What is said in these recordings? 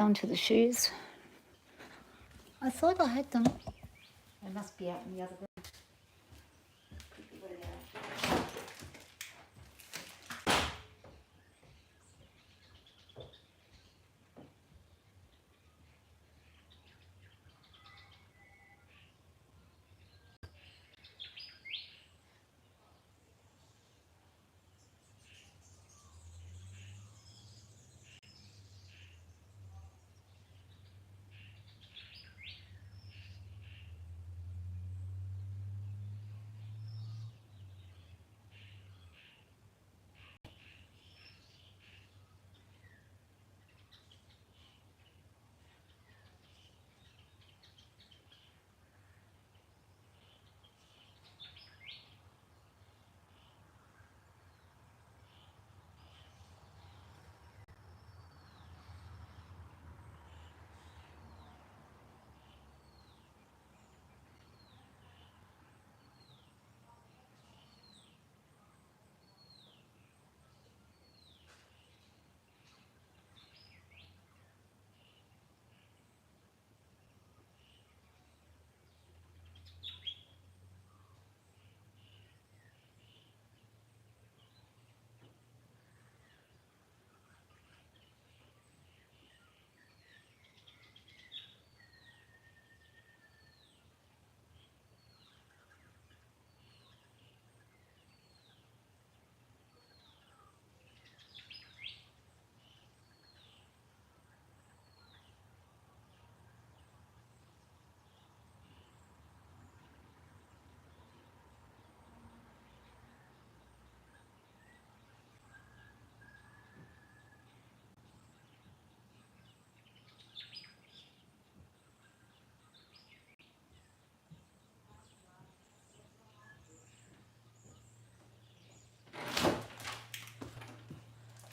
onto the shoes. I thought I had them. They must be out in the other room. Could be where they are.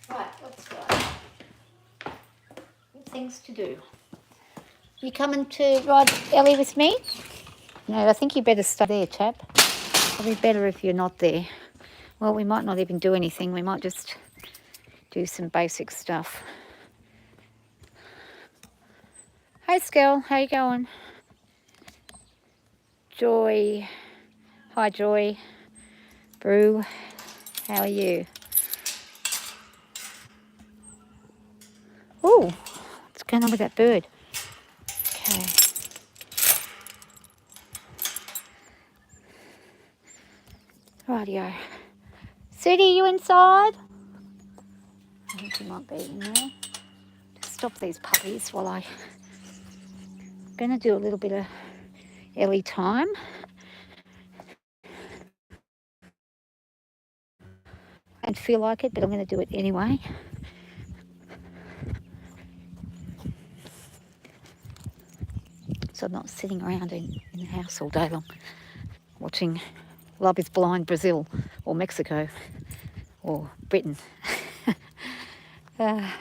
Right, let's go. Things to do. You coming to ride Ellie with me? No, I think you better stay there, chap. Probably better if you're not there. Well, we might not even do anything. We might just do some basic stuff. Hey, Skell. How you going? Joy. Hi, Joy. Brew. How are you? Oh, what's going on with that bird? Okay. Rightio. Sudie, you inside? I think you might be in there. Just stop these puppies while I'm going to do a little bit of Ellie time. I don't feel like it, but I'm going to do it anyway. So I'm not sitting around in the house all day long watching Love is Blind Brazil or Mexico or Britain. Oh,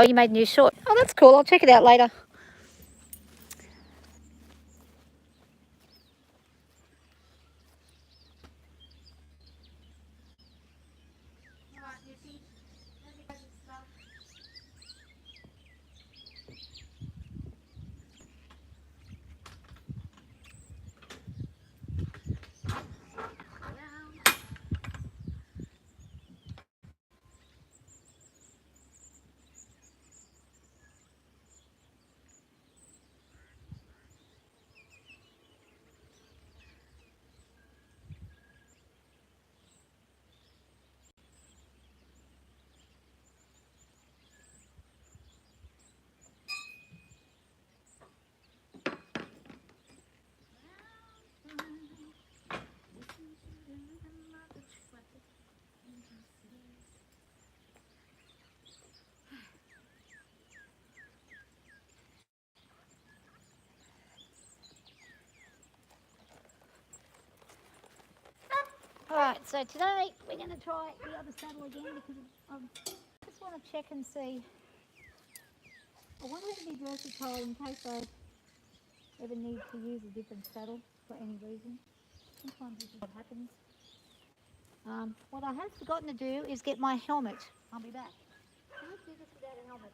you made a new short. Oh, that's cool. I'll check it out later. Alright, so today we're going to try the other saddle again because I just want to check and see. I want it to be versatile in case I ever need to use a different saddle for any reason. Sometimes this is what happens. What I have forgotten to do is get my helmet. I'll be back. Can't do this without a helmet.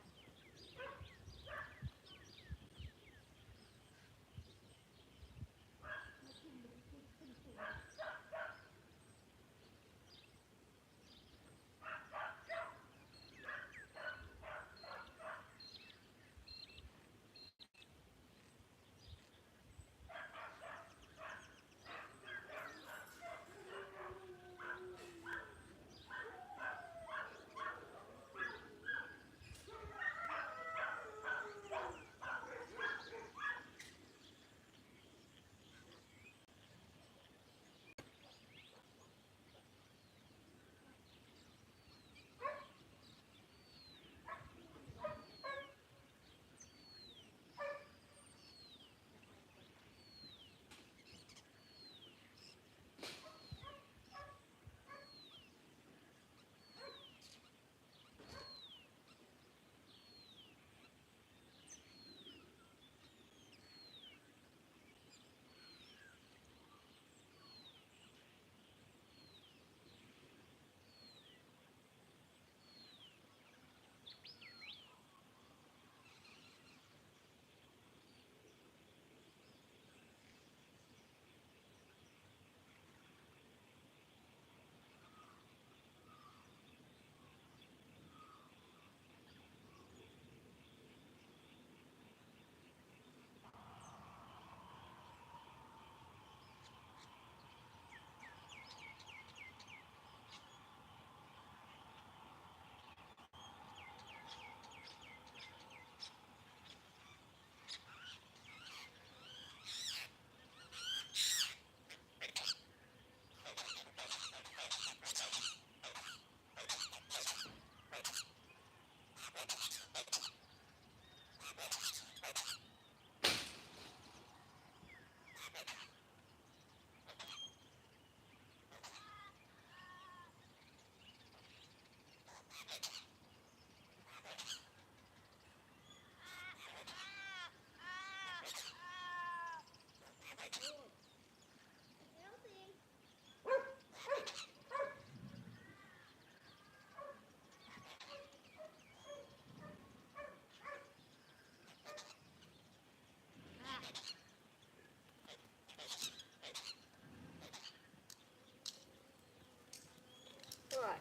Right.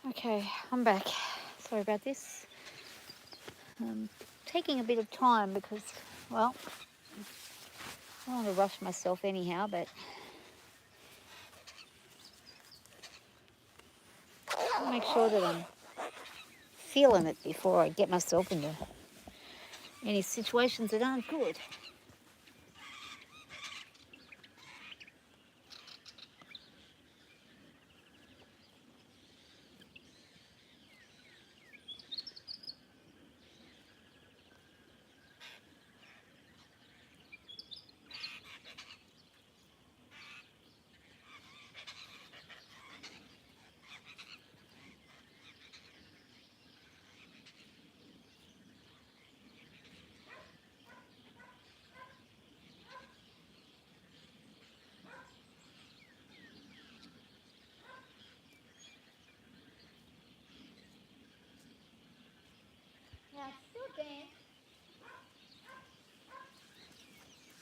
Okay, I'm back. Sorry about this. Taking a bit of time because, well, I don't want to rush myself anyhow, but I'll make sure that I'm feeling it before I get myself into any situations that aren't good. Now it's still damp.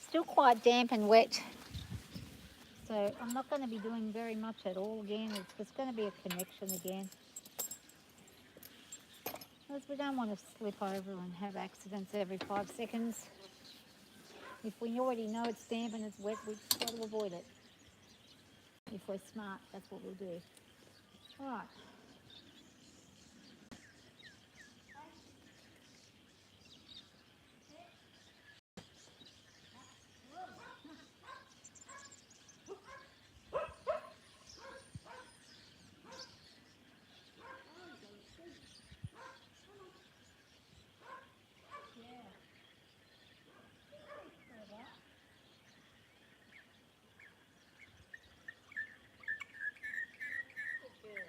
Still quite damp and wet. So I'm not going to be doing very much at all again. It's just going to be a connection again. Because we don't want to slip over and have accidents every 5 seconds. If we already know it's damp and it's wet, we've got to avoid it. If we're smart, that's what we'll do. All right. Yeah. Good girl.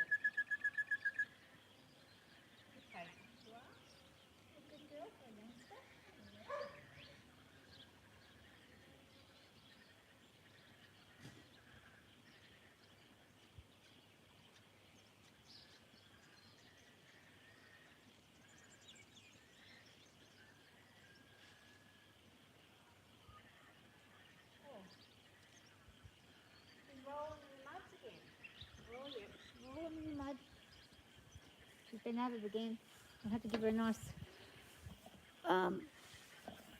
been at it again. I had to give her a nice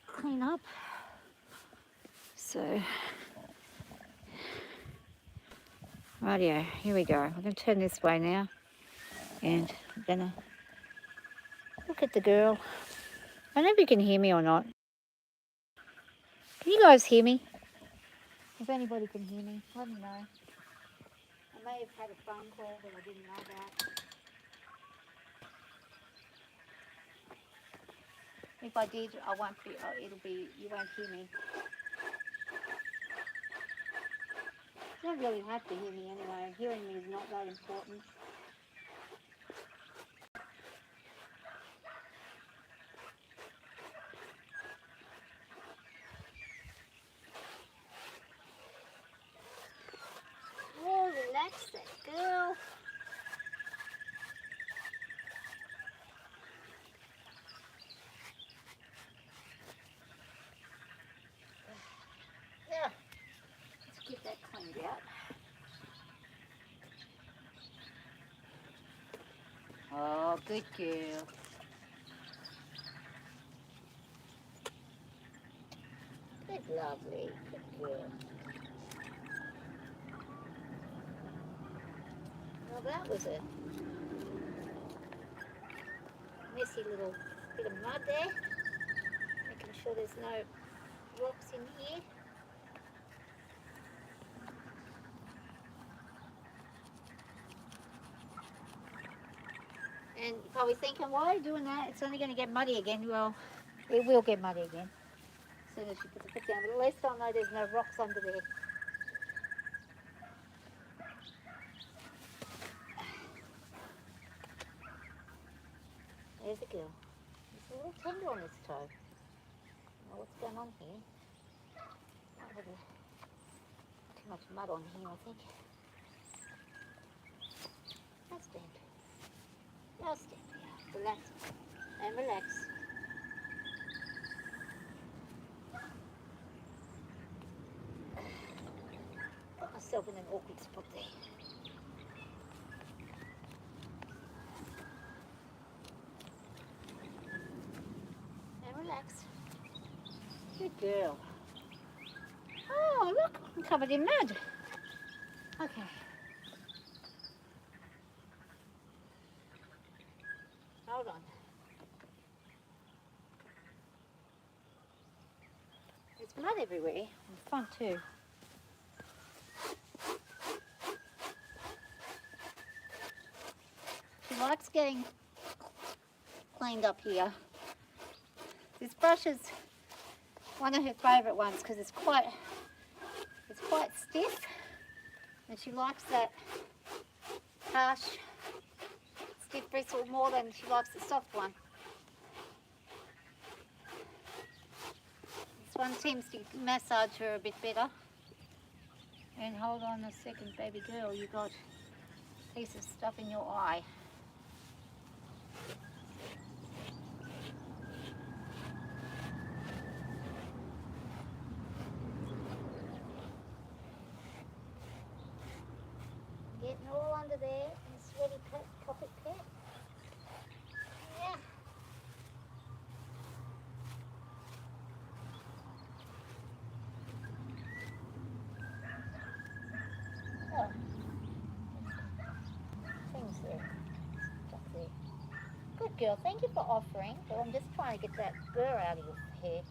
clean up. So, rightio, here we go. I'm going to turn this way now, and I'm going to look at the girl. I don't know if you can hear me or not. Can you guys hear me? If anybody can hear me, let me know. I may have had a phone call that I didn't know about. If I did, I won't be, you won't hear me. You don't really have to hear me anyway. Hearing me is not that important. Oh, relax that girl. Yeah. Let's get that cleaned out. Oh, good girl. Good, lovely. Good girl. Well, that was a messy little bit of mud there. Making sure there's no rocks in here. And you're probably thinking, why are you doing that? It's only going to get muddy again. Well, it will get muddy again as soon as you put the foot down. But at least I'll know there's no rocks under there. There's a girl. There's a little tender on its toe. I don't know what's going on here. Might have too much mud on here, I think. Just stand. Just stand here. Relax. And relax. Got myself in an awkward spot there. And relax. Good girl. Oh, look, I'm covered in mud. Okay. Hold on. There's mud everywhere, in front too. She likes getting cleaned up here. This brush is one of her favourite ones because it's quite stiff, and she likes that harsh, stiff bristle more than she likes the soft one. This one seems to massage her a bit better. And hold on a second, baby girl, you got a piece of stuff in your eye. Getting all under there, and sweaty carpet pet. Yeah. Oh. Things there. Stuff there. Good girl, thank you for offering, but I'm just trying to get that burr out of your hair.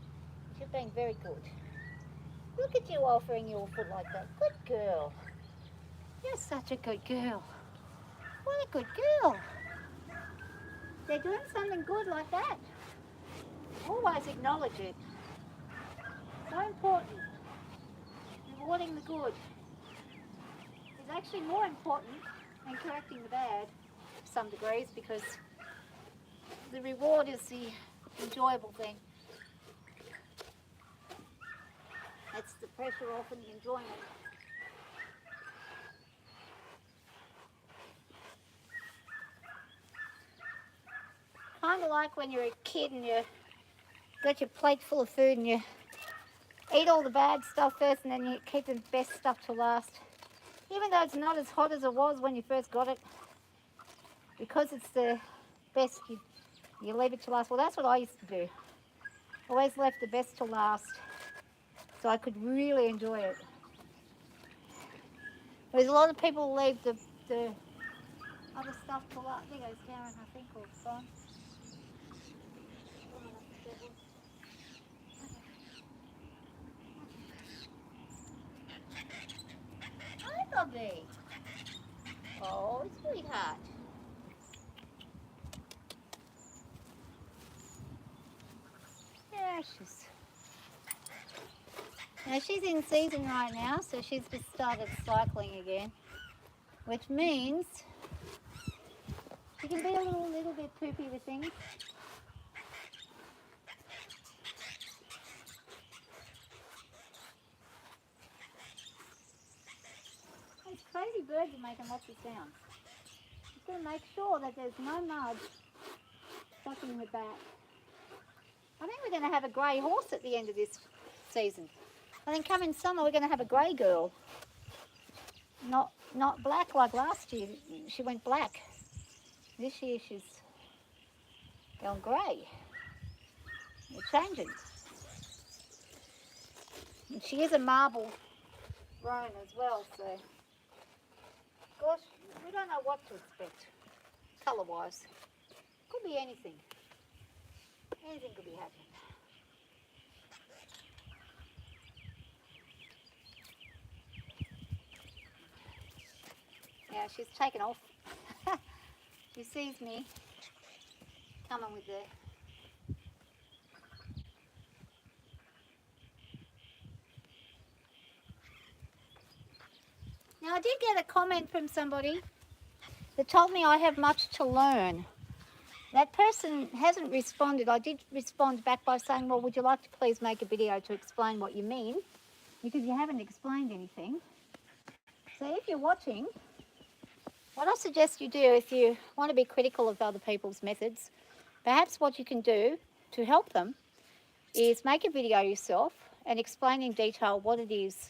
You've been very good. Look at you offering your foot like that. Good girl. You're such a good girl. What a good girl. They're doing something good like that. Always acknowledge it. So important. Rewarding the good is actually more important than correcting the bad to some degrees, because the reward is the enjoyable thing. That's the pressure off and the enjoyment. Kind of like when you're a kid and you got your plate full of food and you eat all the bad stuff first and then you keep the best stuff to last. Even though it's not as hot as it was when you first got it, because it's the best you leave it to last. Well, that's what I used to do. Always left the best to last so I could really enjoy it. There's a lot of people leave the other stuff to last. There goes Karen, I think, or gone. Hi, Bobby. Oh, sweetheart. Yeah, she's in season right now, so she's just started cycling again, which means she can be a little bit poopy with things. These crazy birds are making lots of sounds. Just got to make sure that there's no mud stuck in the back. I think we're going to have a grey horse at the end of this season. I think coming summer we're going to have a grey girl. Not black like last year. She went black. This year she's gone grey. We're changing. And she is a marble roan as well, so gosh, we don't know what to expect colour-wise. Could be anything. Anything could be happening. Yeah, she's taken off. She sees me coming with the... Now I did get a comment from somebody that told me I have much to learn. That person hasn't responded. I did respond back by saying, well, would you like to please make a video to explain what you mean? Because you haven't explained anything. So if you're watching, what I suggest you do if you want to be critical of other people's methods, perhaps what you can do to help them is make a video yourself and explain in detail what it is,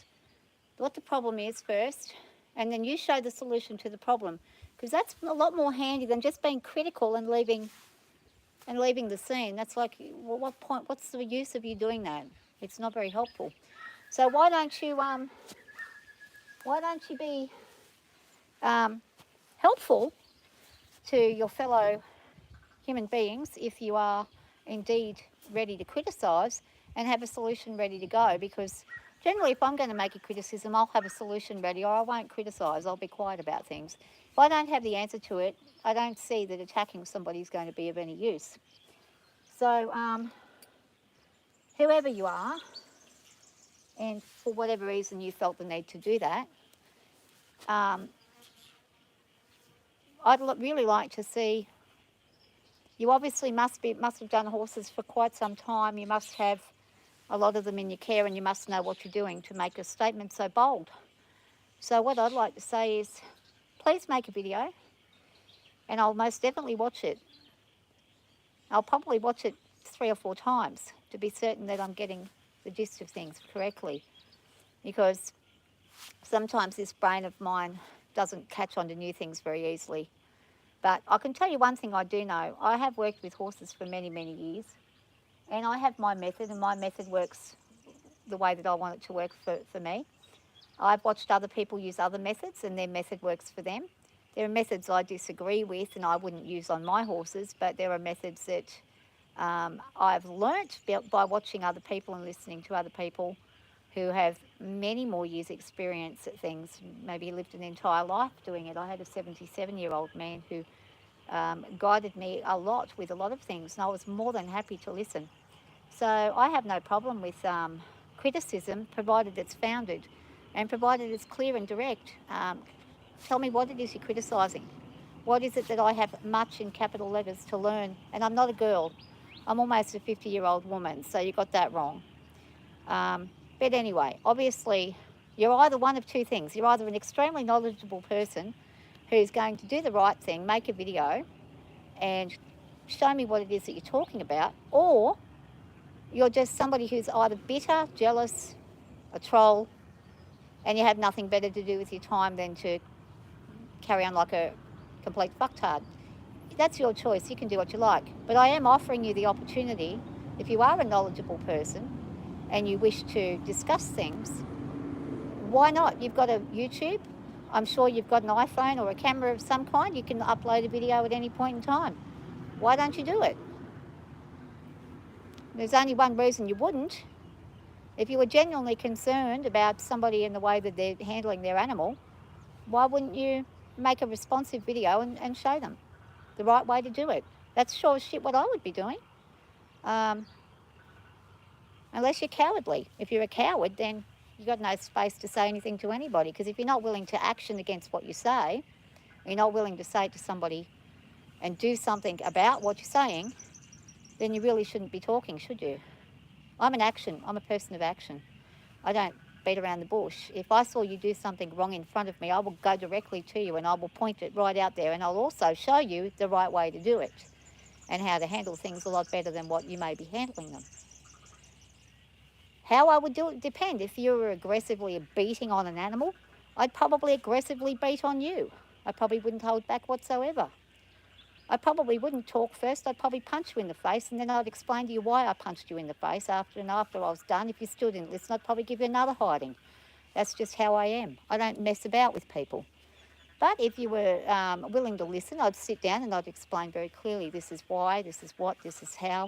what the problem is first, and then you show the solution to the problem. Because that's a lot more handy than just being critical and leaving the scene. That's like, well, what point? What's the use of you doing that? It's not very helpful. So why don't you be helpful to your fellow human beings if you are indeed ready to criticise and have a solution ready to go? Because generally, if I'm going to make a criticism, I'll have a solution ready, or I won't criticise. I'll be quiet about things. If I don't have the answer to it, I don't see that attacking somebody is going to be of any use. So, whoever you are, and for whatever reason you felt the need to do that, I'd really like to see. You obviously must have done horses for quite some time. You must have a lot of them in your care, and you must know what you're doing to make a statement so bold. So what I'd like to say is, please make a video, and I'll most definitely watch it. I'll probably watch it 3 or 4 times to be certain that I'm getting the gist of things correctly, because sometimes this brain of mine doesn't catch on to new things very easily. But I can tell you one thing I do know. I have worked with horses for many, many years, and I have my method, and my method works the way that I want it to work for me. I've watched other people use other methods, and their method works for them. There are methods I disagree with and I wouldn't use on my horses, but there are methods that I've learnt by watching other people and listening to other people who have many more years experience at things, maybe lived an entire life doing it. I had a 77-year-old man who guided me a lot with a lot of things, and I was more than happy to listen. So I have no problem with criticism, provided it's founded and provided it's clear and direct. Tell me what it is you're criticising. What is it that I have much in capital letters to learn? And I'm not a girl. I'm almost a 50-year-old woman, so you got that wrong. But anyway, obviously, you're either one of two things. You're either an extremely knowledgeable person who's going to do the right thing, make a video, and show me what it is that you're talking about, or you're just somebody who's either bitter, jealous, a troll, and you have nothing better to do with your time than to carry on like a complete fucktard. that's your choice. You can do what you like. But I am offering you the opportunity, if you are a knowledgeable person and you wish to discuss things, why not? You've got a YouTube. I'm sure you've got an iPhone or a camera of some kind. You can upload a video at any point in time. Why don't you do it? There's only one reason you wouldn't. If you were genuinely concerned about somebody in the way that they're handling their animal, why wouldn't you make a responsive video and show them the right way to do it? That's sure as shit what I would be doing. Unless you're cowardly. If you're a coward, then you've got no space to say anything to anybody, because if you're not willing to action against what you say, you're not willing to say to somebody and do something about what you're saying, then you really shouldn't be talking, should you? I'm a person of action. I don't beat around the bush. If I saw you do something wrong in front of me, I will go directly to you and I will point it right out there, and I'll also show you the right way to do it and how to handle things a lot better than what you may be handling them. How I would do it depend. If you were aggressively beating on an animal, I'd probably aggressively beat on you. I probably wouldn't hold back whatsoever. I probably wouldn't talk first. I'd probably punch you in the face, and then I'd explain to you why I punched you in the face after I was done. If you still didn't listen, I'd probably give you another hiding. That's just how I am. I don't mess about with people. But if you were willing to listen, I'd sit down and I'd explain very clearly, this is why, this is what, this is how.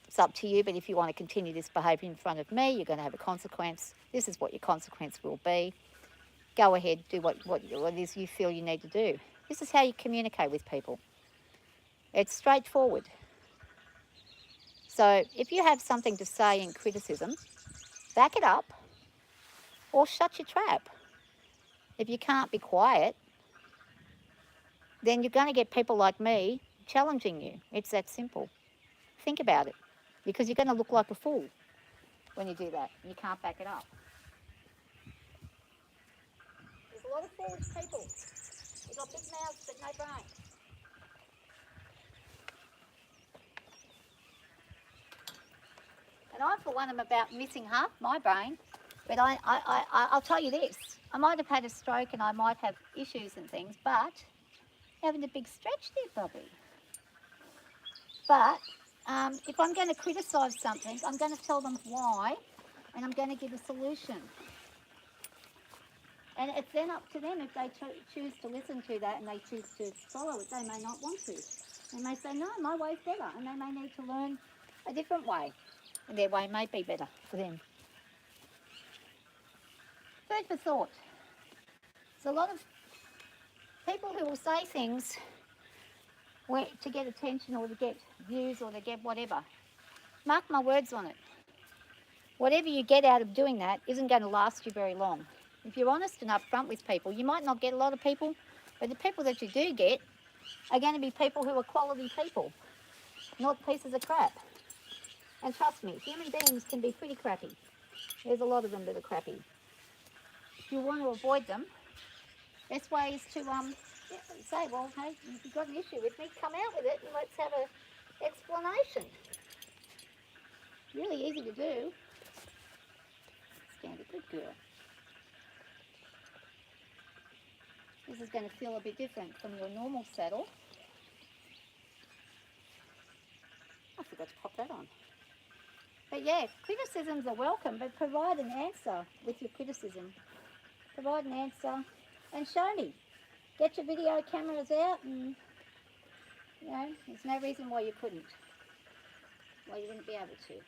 It's up to you, but if you want to continue this behaviour in front of me, you're going to have a consequence. This is what your consequence will be. Go ahead, do what it is you feel you need to do. This is how you communicate with people. It's straightforward. So if you have something to say in criticism, back it up or shut your trap. If you can't be quiet, then you're going to get people like me challenging you. It's that simple. Think about it, because you're going to look like a fool when you do that. You can't back it up. There's a lot of foolish people. They've got big mouths but no brain. And I, for one, am about missing half my brain. But I'll tell you this. I might have had a stroke and I might have issues and things, but having a big stretch there, Bobby. But if I'm going to criticise something, I'm going to tell them why, and I'm going to give a solution. And it's then up to them if they choose to listen to that and they choose to follow it. They may not want to. They may say, no, my way's better, and they may need to learn a different way. And their way may be better for them. Food for thought. There's a lot of people who will say things to get attention or to get views or to get whatever. Mark my words on it. Whatever you get out of doing that isn't going to last you very long. If you're honest and upfront with people, you might not get a lot of people, but the people that you do get are going to be people who are quality people, not pieces of crap. And trust me, human beings can be pretty crappy. There's a lot of them that are crappy. If you want to avoid them, best way is to say, well, hey, if you've got an issue with me, come out with it and let's have an explanation. Really easy to do. Stand a good girl. This is going to feel a bit different from your normal saddle. I forgot to pop that on. But yeah, criticisms are welcome, but provide an answer with your criticism. Provide an answer and show me. Get your video cameras out, and you know, there's no reason why you couldn't. Why you wouldn't be able to. It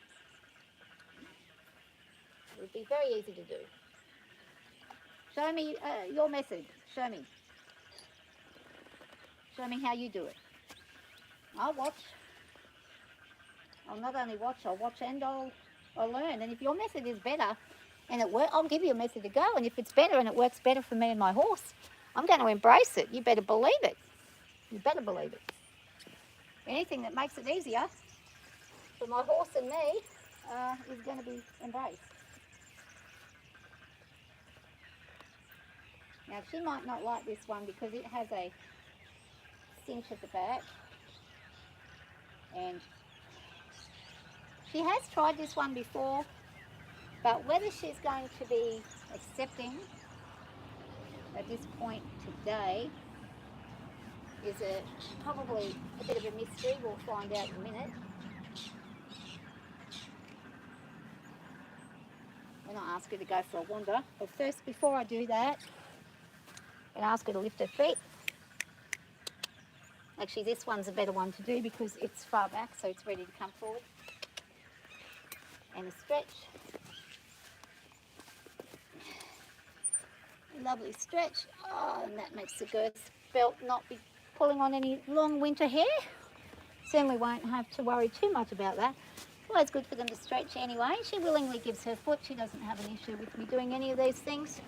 would be very easy to do. Show me your method. Show me. Show me how you do it. I'll watch. I'll not only watch, I'll watch and I'll learn. And if your method is better and it works, I'll give you a method to go. And if it's better and it works better for me and my horse, I'm going to embrace it. You better believe it. You better believe it. Anything that makes it easier for my horse and me is going to be embraced. Now, she might not like this one because it has a cinch at the back. And she has tried this one before, but whether she's going to be accepting at this point today is probably a bit of a mystery. We'll find out in a minute. When I ask her to go for a wander. But first, before I do that, I'm going to ask her to lift her feet. Actually, this one's a better one to do because it's far back, so it's ready to come forward. And a stretch. Lovely stretch. Oh, and that makes the girth belt not be pulling on any long winter hair. Certainly won't have to worry too much about that. Well, it's good for them to stretch anyway. She willingly gives her foot. She doesn't have an issue with me doing any of these things.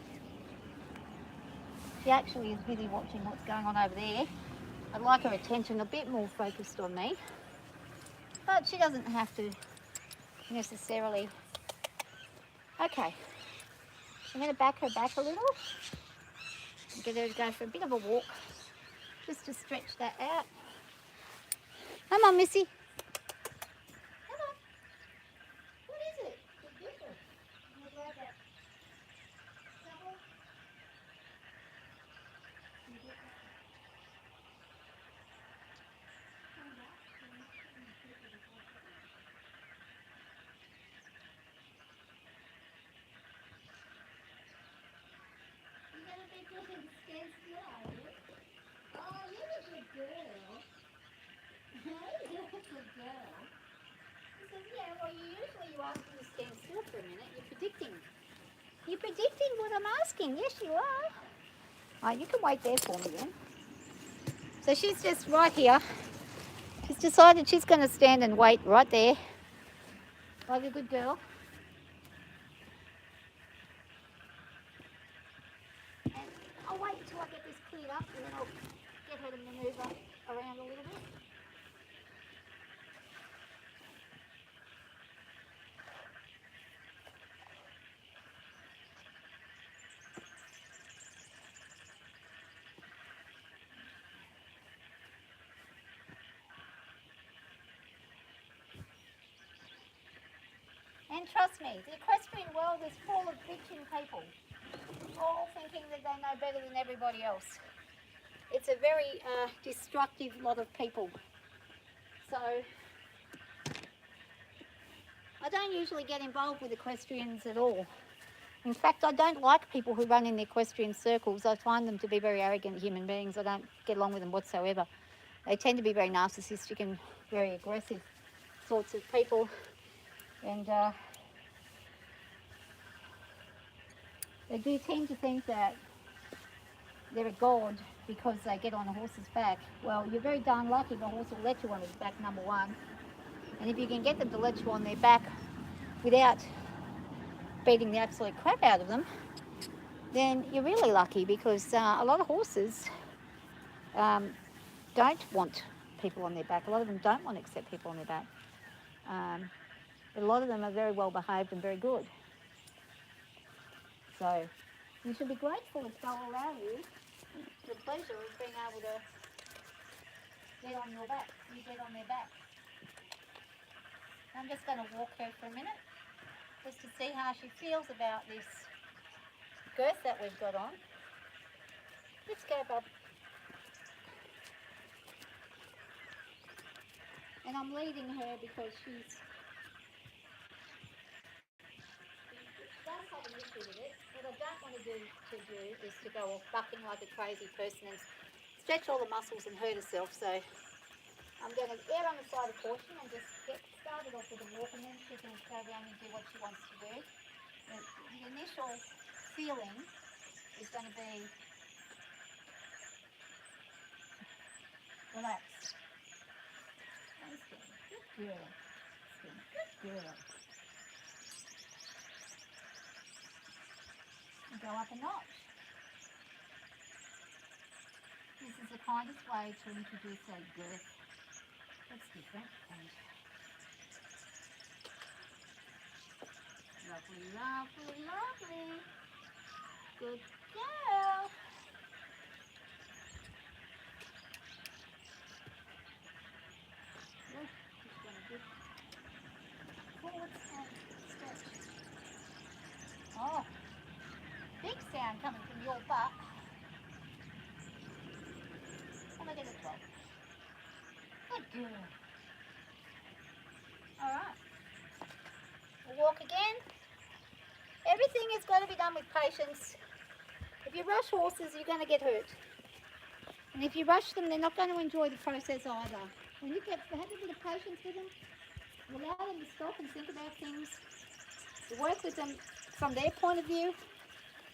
She actually is busy watching what's going on over there. I'd like her attention a bit more focused on me. But she doesn't have to necessarily. Okay. I'm going to back her back a little. And get her to go for a bit of a walk. Just to stretch that out. Come on, Missy. Come on. What is it? It's different. I'm going to grab that shovel. You're going to be doing stand still, are you? Oh, you're a good girl. Hey, you're a good girl. He says, yeah, well, you ask me to stand still for a minute. You're predicting. You're predicting what I'm asking. Yes, you are. All right, you can wait there for me then. So she's just right here. She's decided she's going to stand and wait right there. Like a good girl. And I'll wait until I get this cleared up and then I'll get her to manoeuvre around a little bit. And trust me, the equestrian world is full of bitching people, all thinking that they know better than everybody else. It's a very destructive lot of people. So I don't usually get involved with equestrians at all. In fact, I don't like people who run in the equestrian circles. I find them to be very arrogant human beings. I don't get along with them whatsoever. They tend to be very narcissistic and very aggressive sorts of people. And they do tend to think that they're a god because they get on a horse's back. Well, you're very darn lucky the horse will let you on his back, number one. And if you can get them to let you on their back without beating the absolute crap out of them, then you're really lucky because a lot of horses don't want people on their back. A lot of them don't want to accept people on their back. But a lot of them are very well behaved and very good. So you should be grateful if they'll allow you the pleasure of being able to get on your back. You get on their back. I'm just going to walk her for a minute just to see how she feels about this girth that we've got on. Let's go, bub. And I'm leading her because she does have an issue with it. What I don't want to do is to go off bucking like a crazy person and stretch all the muscles and hurt herself. So I'm going to err on the side of caution and just get started off with a walk, and then she can go down and do what she wants to do. The initial feeling is going to be relaxed. Good girl. Good girl. And go up a notch. This is the kindest way to introduce a girth. That's different. And lovely, lovely, lovely. Good girl. Look, just going to do forwards and stretch. Oh, big sound coming from your butt. And we're going to drop. girl. All right. We'll walk again. Everything has got to be done with patience. If you rush horses, you're going to get hurt. And if you rush them, they're not going to enjoy the process either. When you have a bit of patience with them, allow them to stop and think about things, to work with them from their point of view,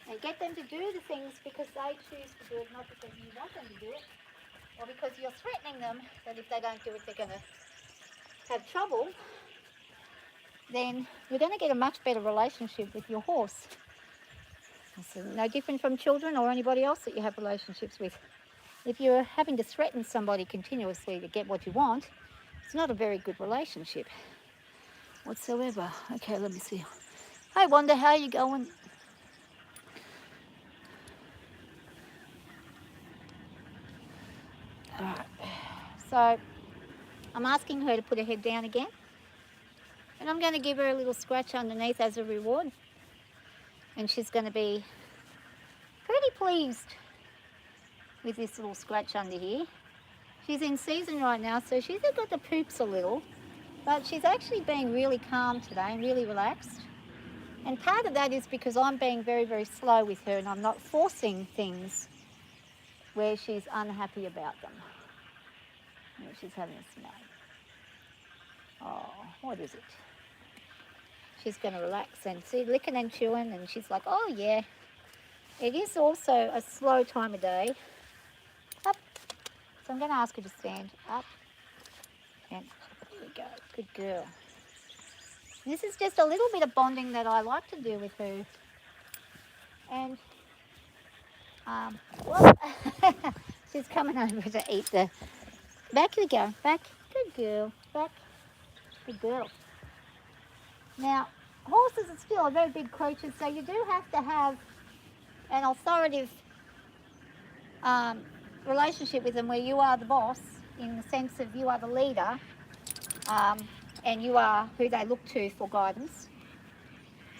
and get them to do the things because they choose to do it, not because you want them to do it, or because you're threatening them that if they don't do it, they're going to have trouble, then you're going to get a much better relationship with your horse. It's no different from children or anybody else that you have relationships with. If you're having to threaten somebody continuously to get what you want, it's not a very good relationship whatsoever. Okay, let me see. Hi Wanda, how are you going? Alright, so I'm asking her to put her head down again. And I'm going to give her a little scratch underneath as a reward. And she's going to be pretty pleased with this little scratch under here. She's in season right now, so she's got the poops a little. But she's actually being really calm today and really relaxed. And part of that is because I'm being very, very slow with her and I'm not forcing things where she's unhappy about them. Oh, she's having a smell. Oh, what is it? She's going to relax and see, licking and chewing, and she's like, oh yeah. It is also a slow time of day. Up. So I'm going to ask her to stand up. And there we go. Good girl. This is just a little bit of bonding that I like to do with her. And, she's coming over to eat the... Back you go. Back. Good girl. Back. Good girl. Now, horses are still a very big creature, so you do have to have an authoritative relationship with them where you are the boss, in the sense of you are the leader, and you are who they look to for guidance.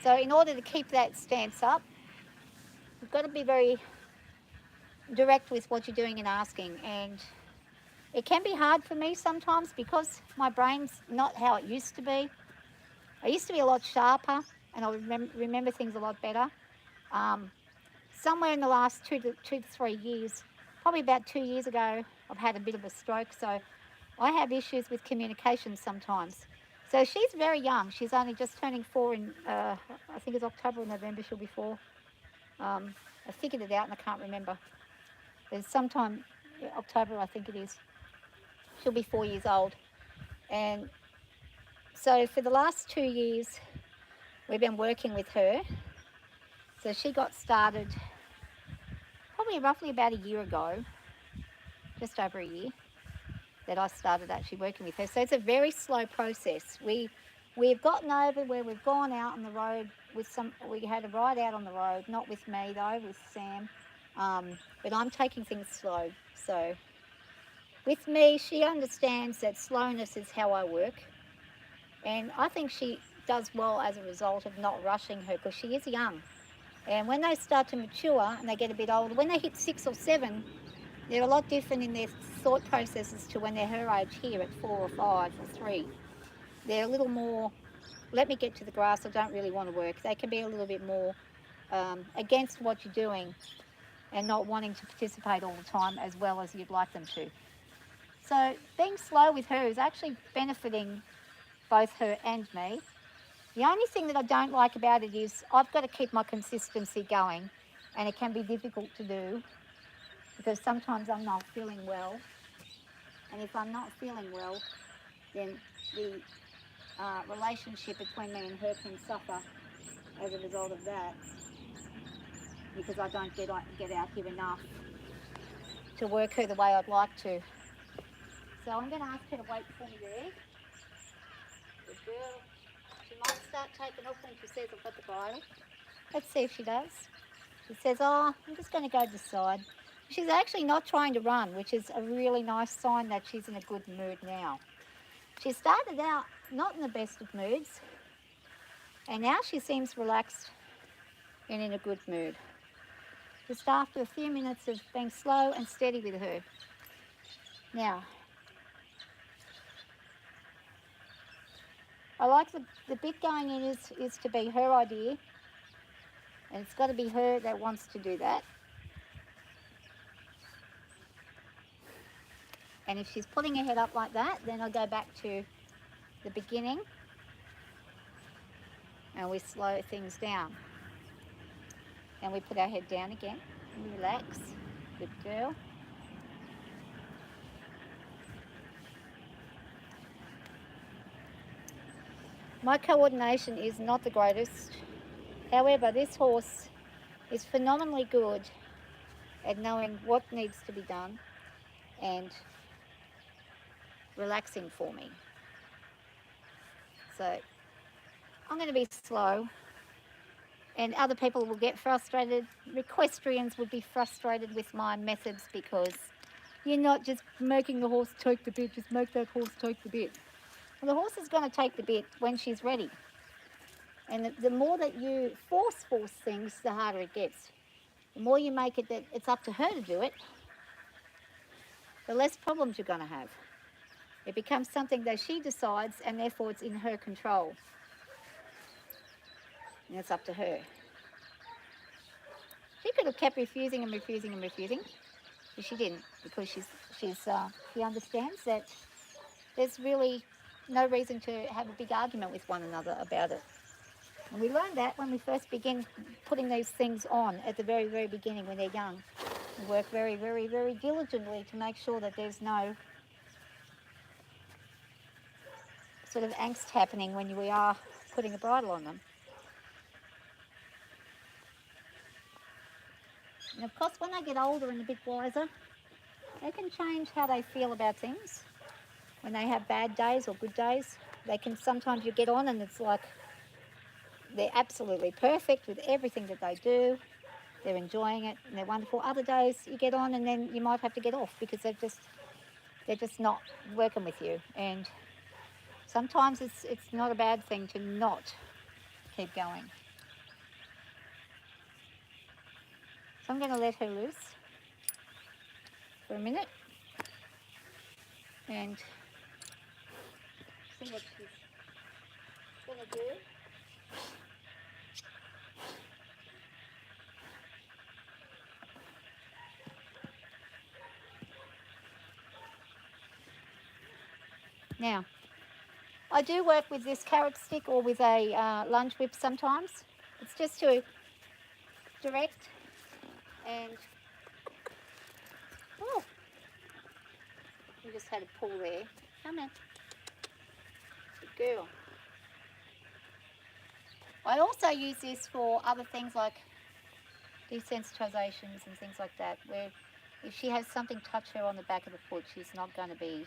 So in order to keep that stance up, you've got to be very direct with what you're doing and asking. And it can be hard for me sometimes because my brain's not how it used to be. I used to be a lot sharper and I remember things a lot better. Somewhere in the last two to 3 years, probably about 2 years ago, I've had a bit of a stroke, so I have issues with communication sometimes. So she's very young. She's only just turning 4 in, I think it's October or November she'll be 4. I figured it out and I can't remember. There's sometime, October I think it is. She'll be 4 years old. And so for the last 2 years, we've been working with her. So she got started probably roughly about a year ago, just over a year, that I started actually working with her. So it's a very slow process. We've gotten over where we've gone out on the road with we had a ride out on the road, not with me though, with Sam. But I'm taking things slow. So with me, she understands that slowness is how I work. And I think she does well as a result of not rushing her because she is young. And when they start to mature and they get a bit older, when they hit 6 or 7, they're a lot different in their thought processes to when they're her age here at 4 or 5 or 3. They're a little more, let me get to the grass, I don't really want to work. They can be a little bit more against what you're doing and not wanting to participate all the time as well as you'd like them to. So being slow with her is actually benefiting both her and me. The only thing that I don't like about it is I've got to keep my consistency going, and it can be difficult to do because sometimes I'm not feeling well, and if I'm not feeling well, then the relationship between me and her can suffer as a result of that because I don't get out here enough to work her the way I'd like to. So I'm going to ask her to wait for me there. Good girl. She might start taking off when she says I've got the bridle. Let's see if she does. She says, oh, I'm just going to go to the side. She's actually not trying to run, which is a really nice sign that she's in a good mood now. She started out not in the best of moods, and now she seems relaxed and in a good mood. Just after a few minutes of being slow and steady with her. Now, I like the bit going in is to be her idea, and it's got to be her that wants to do that. And if she's putting her head up like that, then I go back to the beginning and we slow things down. And we put our head down again and relax. Good girl. My coordination is not the greatest. However, this horse is phenomenally good at knowing what needs to be done and relaxing for me. So I'm going to be slow, and other people will get frustrated. Equestrians would be frustrated with my methods because you're not just making the horse take the bit, just make that horse take the bit. Well, the horse is going to take the bit when she's ready. And the more that you force things, the harder it gets. The more you make it that it's up to her to do it, the less problems you're going to have. It becomes something that she decides, and therefore it's in her control. And it's up to her. She could have kept refusing and refusing and refusing, but she didn't, because she understands that there's really no reason to have a big argument with one another about it. And we learn that when we first begin putting these things on at the very, very beginning when they're young. We work very, very, very diligently to make sure that there's no sort of angst happening when we are putting a bridle on them. And of course, when they get older and a bit wiser, they can change how they feel about things. When they have bad days or good days, they can sometimes you get on and it's like they're absolutely perfect with everything that they do. They're enjoying it and they're wonderful. Other days you get on and then you might have to get off because they're just not working with you. And sometimes it's not a bad thing to not keep going. So I'm going to let her loose for a minute and see what she's going to do. Now, I do work with this carrot stick or with a lunge whip sometimes. It's just to direct and, oh, you just had a pull there. Come in. Good girl. I also use this for other things like desensitizations and things like that, where if she has something touch her on the back of the foot, she's not going to be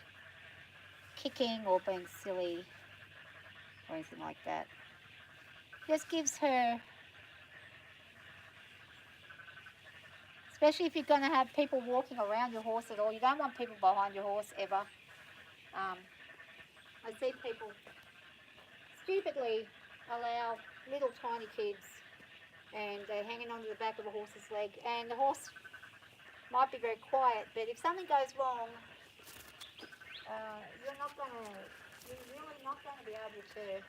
kicking or being silly or anything like that. Just gives her, especially if you're going to have people walking around your horse at all, you don't want people behind your horse ever. I see people stupidly allow little tiny kids and they're hanging onto the back of a horse's leg, and the horse might be very quiet, but if something goes wrong, you're really not going to be able to.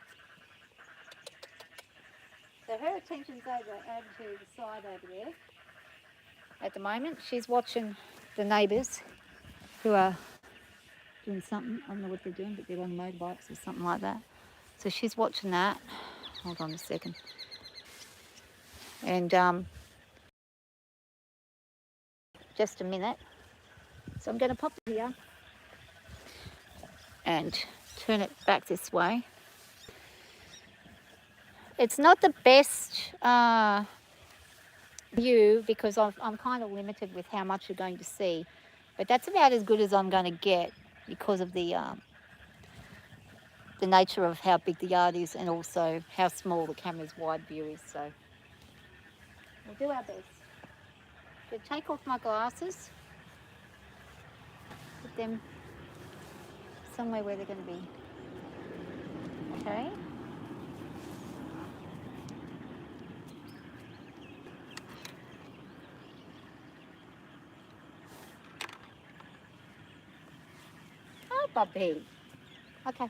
So her attention's over to the side over there at the moment. She's watching the neighbours who are doing something. I don't know what they're doing, but they're on motorbikes or something like that. So she's watching that. Hold on a second. And just a minute. So I'm going to pop it here and turn it back this way. It's not the best view because I'm kind of limited with how much you're going to see, but that's about as good as I'm going to get because of the nature of how big the yard is and also how small the camera's wide view is. So we'll do our best. I'm going to take off my glasses, put them somewhere where they're going to be. Okay. Oh, puppy. Okay.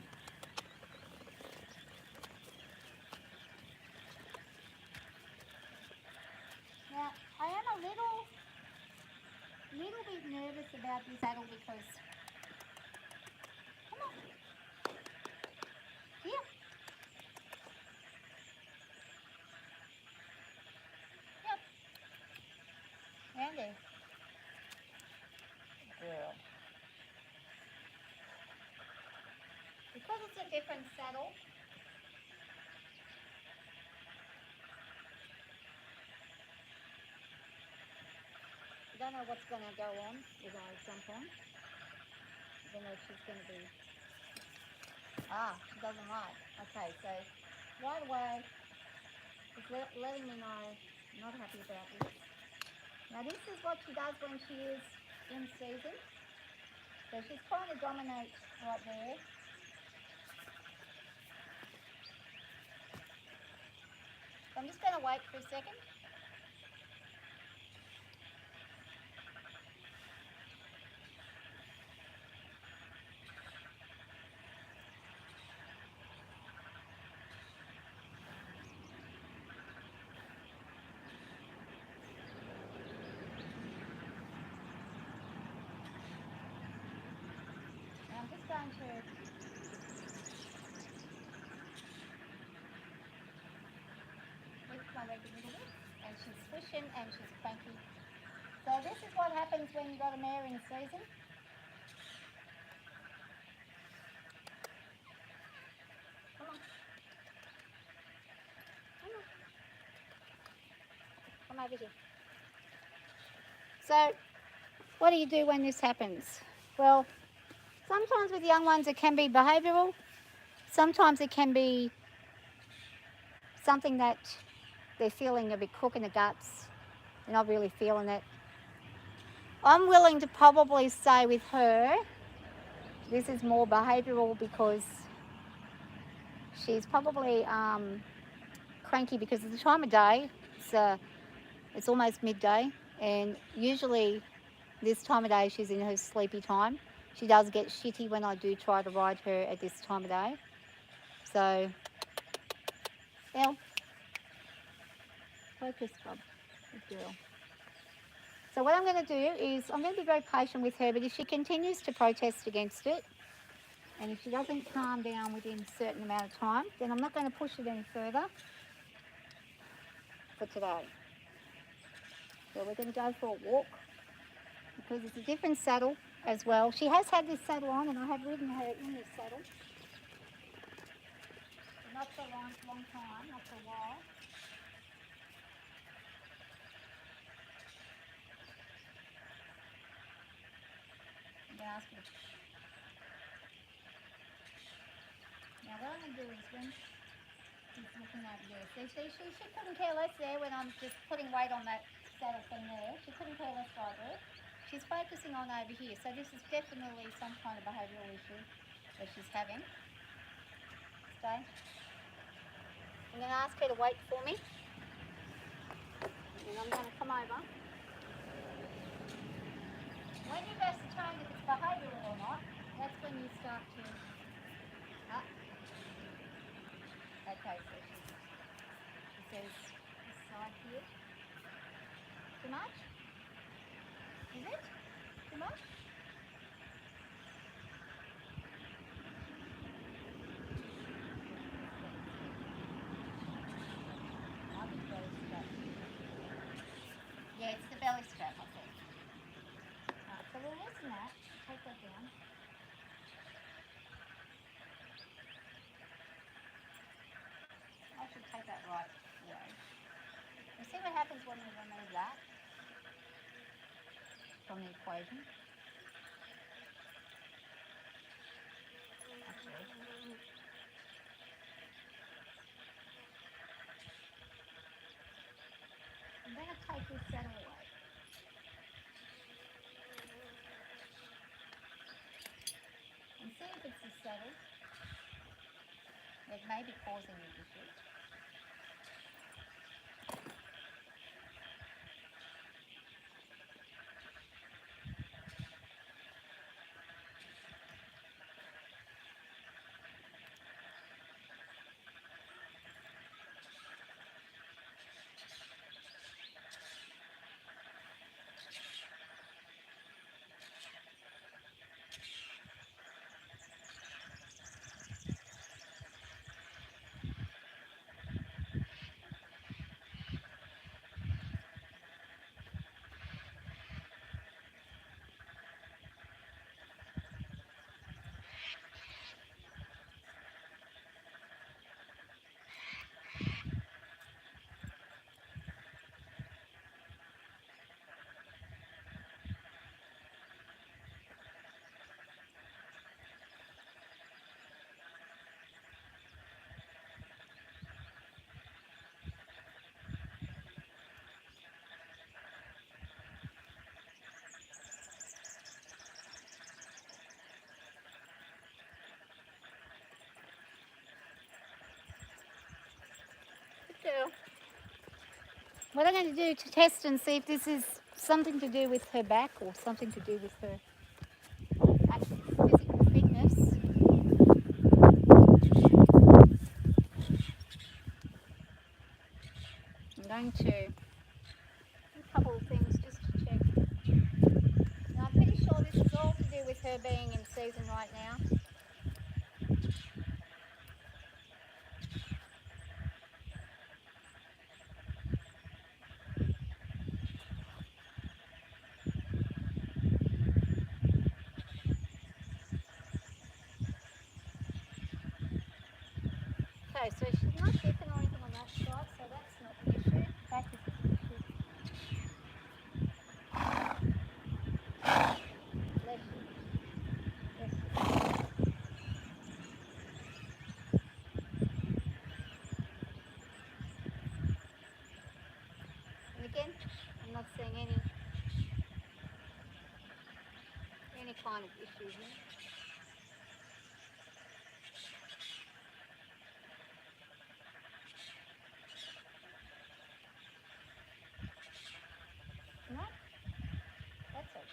about this saddle because... Come on. Here. Yep. Andy. Girl. Because it's a different saddle, I don't know what's going to go on with I jump on. I don't know if she's going to be... she doesn't like. Okay, so right away, it's letting me know I'm not happy about this. Now this is what she does when she is in season. So she's trying to dominate right there. So I'm just going to wait for a second. I'm just going to lift my leg a little bit, and she's swishing and she's cranky. So this is what happens when you've got a mare in season. Come on. Come on. Come over here. So what do you do when this happens? Well, sometimes with young ones it can be behavioural. Sometimes it can be something that they're feeling a bit crook in the guts. They're not really feeling it. I'm willing to probably say with her, this is more behavioural because she's probably cranky because of the time of day. It's almost midday, and usually this time of day she's in her sleepy time. She does get shitty when I do try to ride her at this time of day. So, Elle, focus, bub, good girl. So what I'm going to do is I'm going to be very patient with her, but if she continues to protest against it, and if she doesn't calm down within a certain amount of time, then I'm not going to push it any further for today. So we're going to go for a walk because it's a different saddle as well. She has had this saddle on and I have ridden her in this saddle. But not for a long time, not for a while. I'm going to ask her. Now what I'm going to do is when she's looking over there, see, she couldn't care less there when I'm just putting weight on that saddle thing there. She couldn't care less right there. She's focusing on over here. So this is definitely some kind of behavioural issue that she's having. Stay. I'm going to ask her to wait for me. And I'm going to come over. When you've ascertained if it's behavioural or not, that's when you start to... Okay, so she says this side here. Too much? Is it? Too much? Yeah, it's the belly strap, I think. Alright, so we'll loosen that. Take that down. I should take that right away. And see what happens when we remove that from the equation. Actually. I'm going to take this saddle away. And see if it's the saddle. It may be causing the issue. What I'm going to do to test and see if this is something to do with her back or something to do with her physical fitness. I'm going to do a couple of things just to check. Now, I'm pretty sure this is all to do with her being in season right now. Okay, so she's not dipping or anything on that side, so that's not an issue. Back is an issue. Bless you. Bless you. And again, I'm not seeing any kind of issue here. No, that's okay.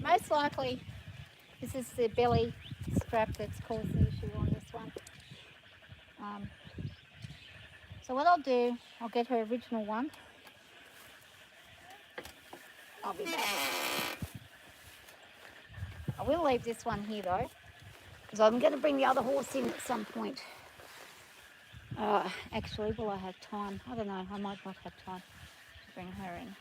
Most likely, this is the belly strap that's caused the issue on this one. So what I'll do, I'll get her original one. I'll be back. I will leave this one here though, because I'm going to bring the other horse in at some point. Actually, will I have time? I don't know, I might not have time to bring her in.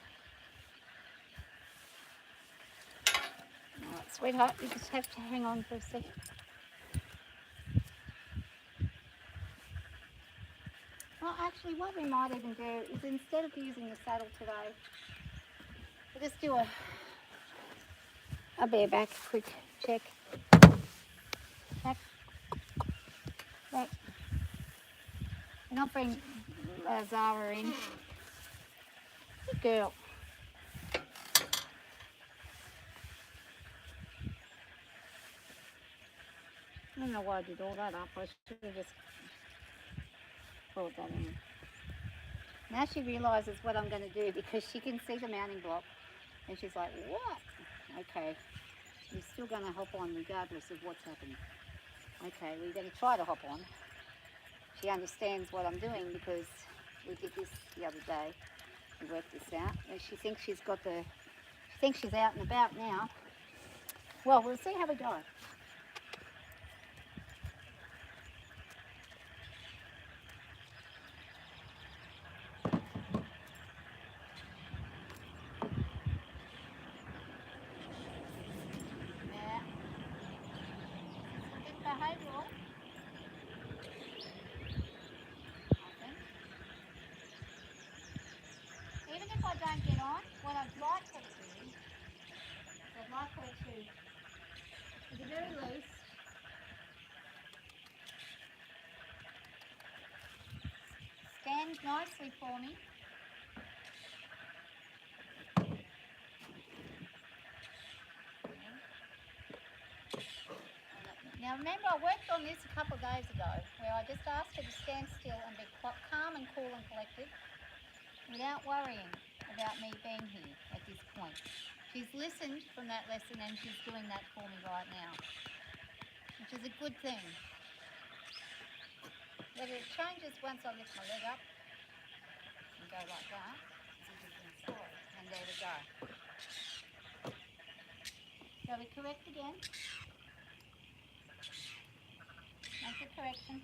Alright, sweetheart, you just have to hang on for a sec. Well, actually, what we might even do is instead of using the saddle today, we'll just do a bareback quick check. Back. Back. And I'll bring Zara in. Good girl. I don't know why I did all that up. I should have just brought that in. Now she realises what I'm going to do because she can see the mounting block and she's like, what? Okay, you're still going to hop on regardless of what's happened. Okay, we're going to try to hop on. She understands what I'm doing because we did this the other day. We worked this out. And she thinks she's out and about now. Well, we'll see how we go. Behavioural, I think. Even if I don't get on, what I'd like her to do is I'd like her to, at the very least, stand nicely for me. Now remember, I worked on this a couple of days ago where I just asked her to stand still and be calm and cool and collected without worrying about me being here at this point. She's listened from that lesson and she's doing that for me right now, which is a good thing. Whether it changes once I lift my leg up and go like that, and there we go. Shall we correct again? Make the correction.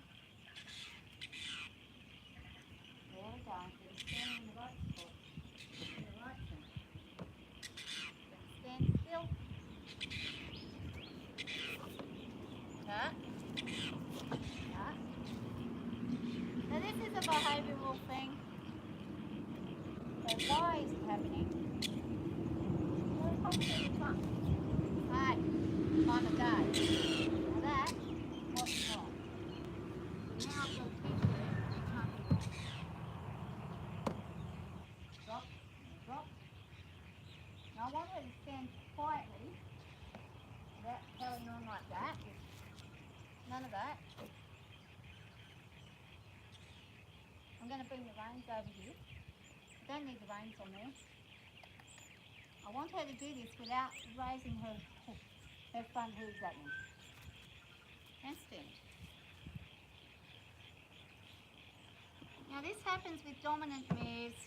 There we go. We're standing in the right spot. In the right center. Stand still. Cut. Cut. Now this is a behavioural thing. So why is it happening? Well, it's probably the time. Hey, time of day. Now that, what's wrong? Now I've got to teach her she can't be wrong. Drop, drop. Now I want her to stand quietly without carrying on like that. None of that. I'm going to bring the reins over here. I don't need the reins on there. I want her to do this without raising her front hooves at me. And stand. Now this happens with dominant mares.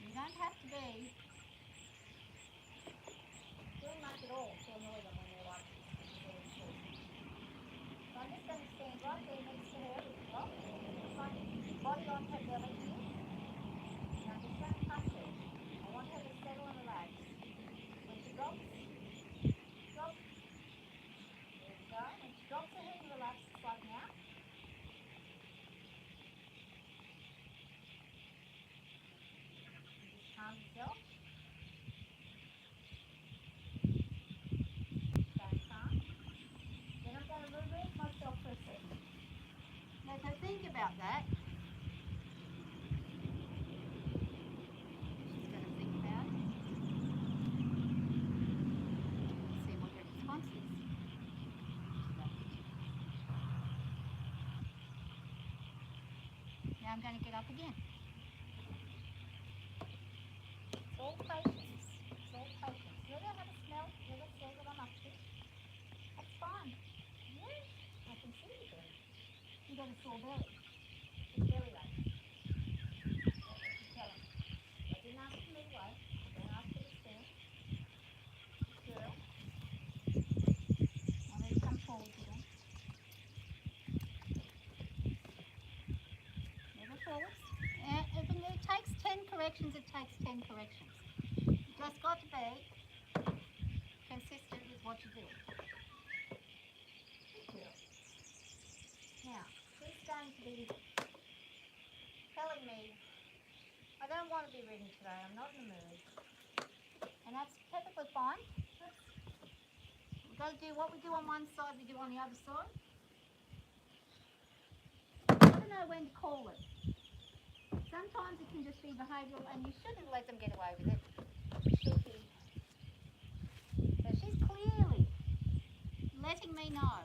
You don't have to be doing much at all to annoy them when they're like this. So I'm just going to stand right there next to her with the block. Body on her belly here. And I'm just going to touch her. I want her to settle and relax. When she drops, drop. There we go. When she drops her head and relaxes like now. And just calm yourself. Stay calm. Then I'm going to remove myself for a second. Now so think about that. She's going to think about it. See what her response is. Now I'm going to get up again. It's all patience. It's all patience. Let her have a smell. Let her see what I'm up to. That's fine. Yeah, I can see you there. You got a sore belly. It's belly ache. That's what you tell them. I didn't ask her to move away. I don't ask her to stand. Girl. I want her to come forward again. Move her forwards. And if it takes 10 corrections, it takes 10 corrections. You just got to be consistent with what you're doing. Good girl. Now, she's going to be telling me, I don't want to be ridden today, I'm not in the mood. And that's perfectly fine. We've got to do what we do on one side, we do on the other side. You've got to know when to call it. Sometimes it can just be behavioural and you shouldn't let them get away with it. You should be. So she's clearly letting me know,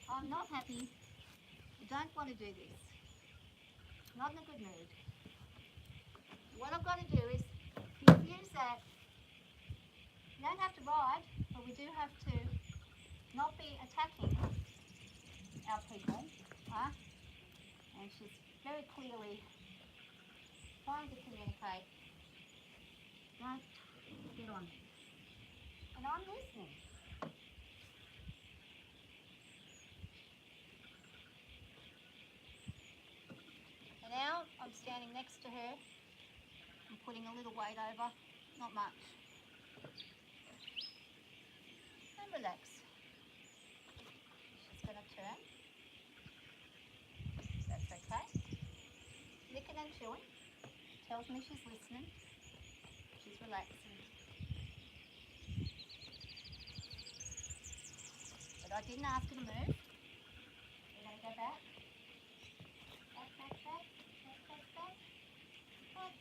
I'm not happy, I don't want to do this. Not in a good mood. What I've got to do is diffuse that. You don't have to ride, but we do have to not be attacking our people. And she's very clearly trying to communicate. Don't get on me. And I'm listening. And now I'm standing next to her. I'm putting a little weight over, not much. And relax. She's going to turn. That's okay. Licking and chewing. Tells me she's listening. She's relaxing. But I didn't ask her to move. We're going to go back. Back, back, back. Back, back, back. Back.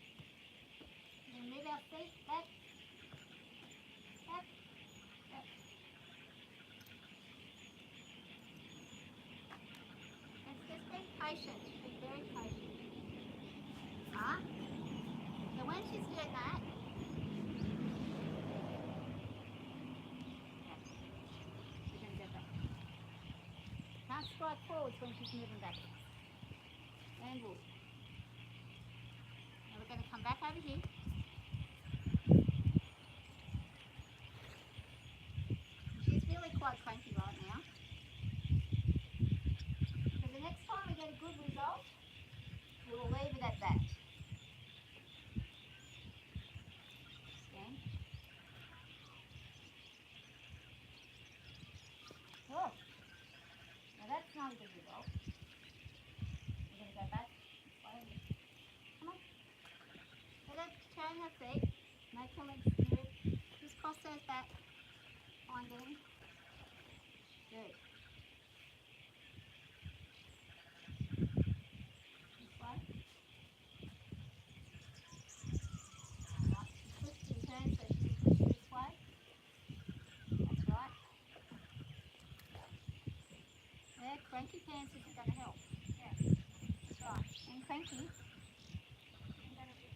We're going to move our feet back. Back. Back. Let's just be patient. Be very patient. So when she's doing that, we're going to go back. Can't strike forwards when she's moving backwards. And walk. Now we're going to come back over here. She's really quite cranky right now. So the next time we get a good result, we will leave it at that. Stand. Oh, now that's not a good result. We're going to go back. Come on. Let her turn her feet. Make her legs smooth. Just cross those back. Find them. Good. This way. Right. Twist and turn so she can push this way. That's right. There, cranky. Cranky pants isn't going to help. Yeah, that's right. And cranky. I'm going to be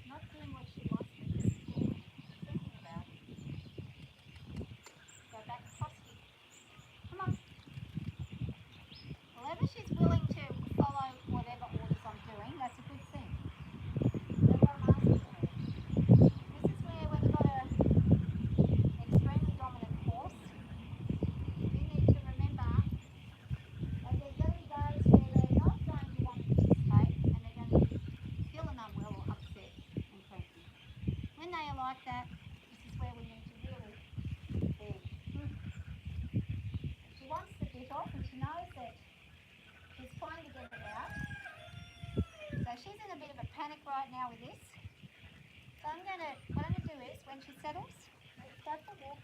not doing what she wants me to do, thinking about it. Go back across here. Come on. Whenever she's willing to follow whatever orders I'm doing, that's a good thing. That's what I'm asking her. This is where when you've got an extremely dominant force, you need to remember that there's going to be days where they're not going to want to participate and they're going to be feeling unwell or upset and cranky. When they are like that, this is where we need to really be. She wants the bit off and she knows that she's trying to get it out. So she's in a bit of a panic right now with this. So what I'm going to do is, when she settles, let's go for a walk.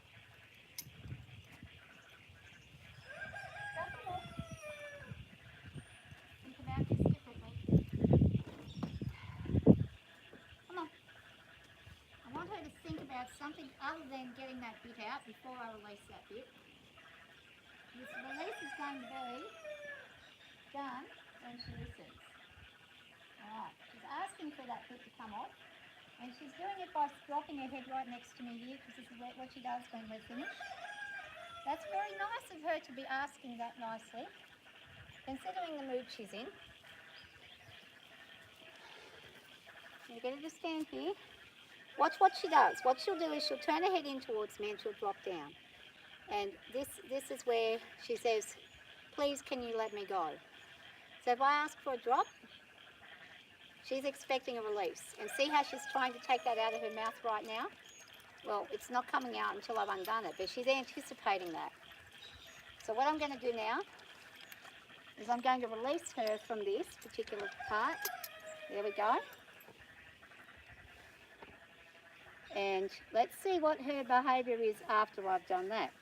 Go for a walk. Think about this differently. Come on. I want her to think about something other than getting that bit out before I release that bit. This release is going to be done when she listens. Alright, she's asking for that bit to come off. And she's doing it by dropping her head right next to me here, because this is what she does when we're finished. That's very nice of her to be asking that nicely, considering the mood she's in. You get her to stand here. Watch what she does. What she'll do is she'll turn her head in towards me and she'll drop down. And this is where she says, please can you let me go? So if I ask for a drop, she's expecting a release. And see how she's trying to take that out of her mouth right now? Well, it's not coming out until I've undone it, but she's anticipating that. So what I'm going to do now is I'm going to release her from this particular part. There we go. And let's see what her behaviour is after I've done that.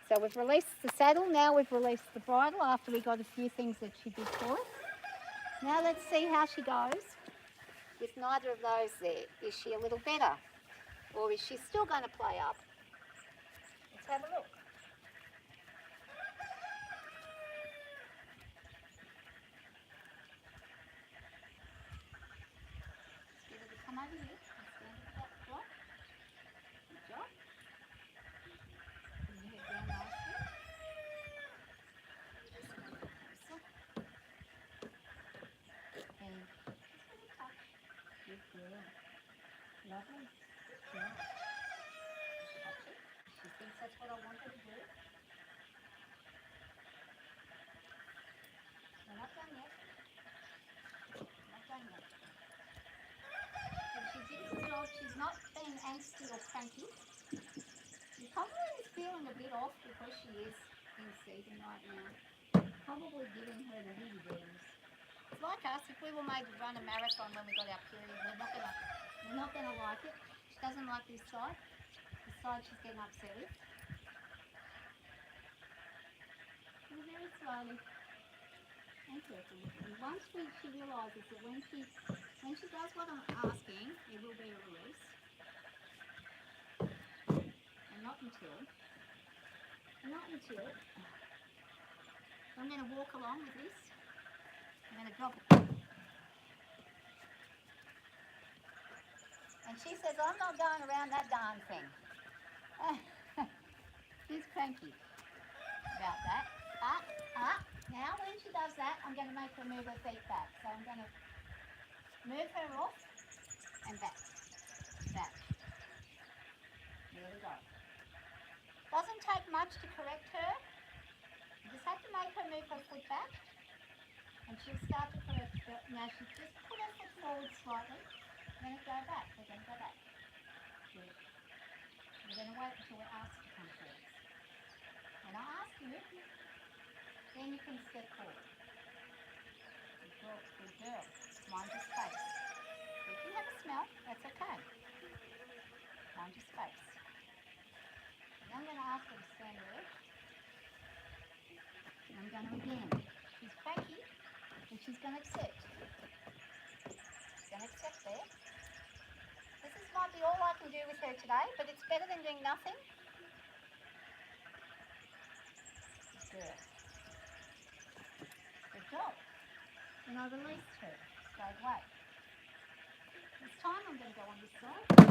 So we've released the saddle, now we've released the bridle after we got a few things that she did for us. Now let's see how she goes with neither of those there. Is she a little better? Or is she still going to play up? Let's have a look. Let's get her to come over here and stand at that block. Good job. Bring your head down nicely. Just a little closer. And just a little touch. Good girl. Lovely. Good girl. Touch it. She thinks that's what I want her to do. We're not done yet. Not done yet. But she did the job. She's not being angsty or cranky. She probably is feeling a bit off because she is in season right now. Probably giving her the heebie-jeebies. It's like us, if we were made to run a marathon when we got our period, we're not gonna like it. She doesn't like this side. This side she's getting upset with. Do very slowly and carefully. And once she realises that when she does what I'm asking, there will be a release. And not until. I'm going to walk along with this. I'm going to drop it. And she says, I'm not going around that darn thing. She's cranky about that. Now when she does that, I'm going to make her move her feet back. So I'm going to move her off and back. Back. There we go. Doesn't take much to correct her. You just have to make her move her foot back and she'll start to correct her. Now she's just put her foot forward slightly. We're going to go back. We're going to go back. Good. We're going to wait until we're asked to come forward. When I ask you, then you can step forward. Good girl. Good girl. Mind your space. If you have a smell, that's okay. Mind your space. And I'm going to ask her to stand there. And I'm going to again. She's cranky, and she's going to accept. She's going to accept there. This is might be all I can do with her today, but it's better than doing nothing. Good. Good job. And I released her straight away. This time I'm going to go on this side.